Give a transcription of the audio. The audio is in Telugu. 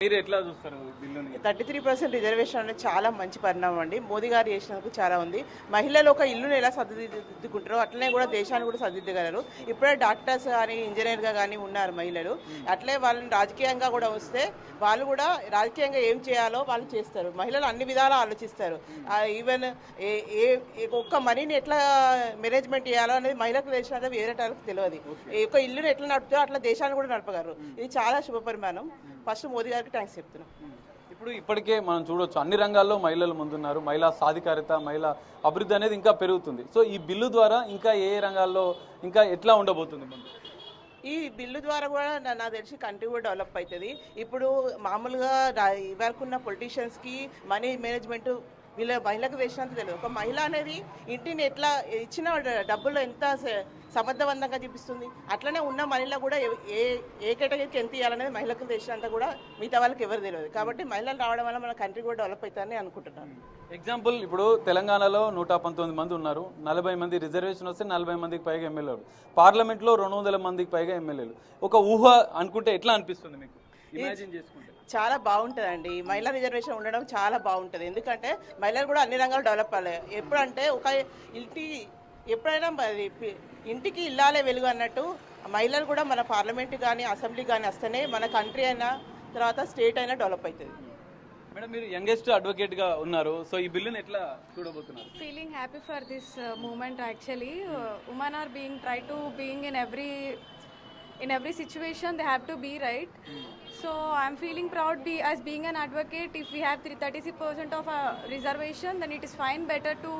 మీరు ఎట్లా చూస్తారు బిల్లుని? 33% రిజర్వేషన్ అనేది చాలా మంచి పరిణామం అండి. మోదీ గారు చేసినందుకు చాలా ఉంది. మహిళలు ఒక ఇల్లును ఎలా సర్దిదిద్దుకుంటారో అట్లనే కూడా దేశాన్ని కూడా సర్దిద్దగలరు. ఇప్పుడే డాక్టర్స్ కానీ ఇంజనీర్గా కానీ ఉన్నారు మహిళలు. అట్లే వాళ్ళని రాజకీయంగా కూడా వస్తే వాళ్ళు కూడా రాజకీయంగా ఏం చేయాలో వాళ్ళు చేస్తారు. మహిళలు అన్ని విధాలా ఆలోచిస్తారు. ఈవెన్ ఒక్క మనీని ఎట్లా మేనేజ్మెంట్ చేయాలో అనేది మహిళలకు తెలిసినంత వేరే వాళ్ళకి తెలియదు. ఒక ఇల్లుని ఎట్లా నడుపుతారో అట్లా దేశాన్ని కూడా నడపగలరు. ఇది చాలా శుభ పరిమాణం. ఫస్ట్ మోదీ గారికి థ్యాంక్స్ చెప్తున్నాం. ఇప్పుడు ఇప్పటికే మనం చూడొచ్చు అన్ని రంగాల్లో మహిళలు ముందున్నారు. మహిళా సాధికారిత, మహిళా అభివృద్ధి అనేది ఇంకా పెరుగుతుంది. సో ఈ బిల్లు ద్వారా ఇంకా ఏ రంగాల్లో ఇంకా ఎట్లా ఉండబోతుంది ముందు? ఈ బిల్లు ద్వారా కూడా నాకు తెలిసి కంట్రీ కూడా డెవలప్ అవుతుంది. ఇప్పుడు మామూలుగా ఇవరకున్న పొలిటీషియన్స్కి మనీ మేనేజ్మెంట్ వీళ్ళ మహిళకు వేసినంత తెలియదు. ఒక మహిళ అనేది ఇంటిని ఎట్లా ఇచ్చిన డబ్బులు ఎంత సమర్థవంతంగా చూపిస్తుంది. అట్లనే ఉన్న మహిళ కూడా ఏ కేటగిరీకి ఎంత ఇవ్వాలనేది మహిళకు తెలిసినంత కూడా మిగతా వాళ్ళకి ఎవరు తెలియదు. కాబట్టి మహిళలు రావడం వల్ల మన కంట్రీ కూడా డెవలప్ అవుతుందని అనుకుంటున్నాను. ఎగ్జాంపుల్, ఇప్పుడు తెలంగాణలో 119 మంది ఉన్నారు. 40 మంది రిజర్వేషన్ వస్తే 40 మందికి పైగా ఎమ్మెల్యేలు. పార్లమెంట్లో 200 మందికి పైగా ఎమ్మెల్యేలు. ఒక ఊహ అనుకుంటే ఎట్లా అనిపిస్తుంది మీకు? ఇమాజిన్ చేసుకుంటే చాలా బాగుంటుందండి. మహిళా రిజర్వేషన్ ఉండడం చాలా బాగుంటుంది. ఎందుకంటే మహిళలు కూడా అన్ని రంగాలు డెవలప్ అవ్వాలి. ఎప్పుడంటే ఒక ఎప్పుడైనా ఇంటికి ఇల్లాలే వెలుగు అన్నట్టు మహిళలు కూడా మన పార్లమెంట్ కానీ అసెంబ్లీ కానీ వస్తేనే మన కంట్రీ అయినా తర్వాత స్టేట్ అయినా డెవలప్ అవుతుంది. మేడం, మీరు యంగెస్ట్ అడ్వకేట్ గా ఉన్నారు. సో ఈ బిల్లుని ఎట్లా చూడబోతున్నారు? Feeling happy for this movement actually. Women are being try to being in every situation they have to be right. So I'm feeling proud as being an advocate. If we have 36% of a reservation, then it is fine better to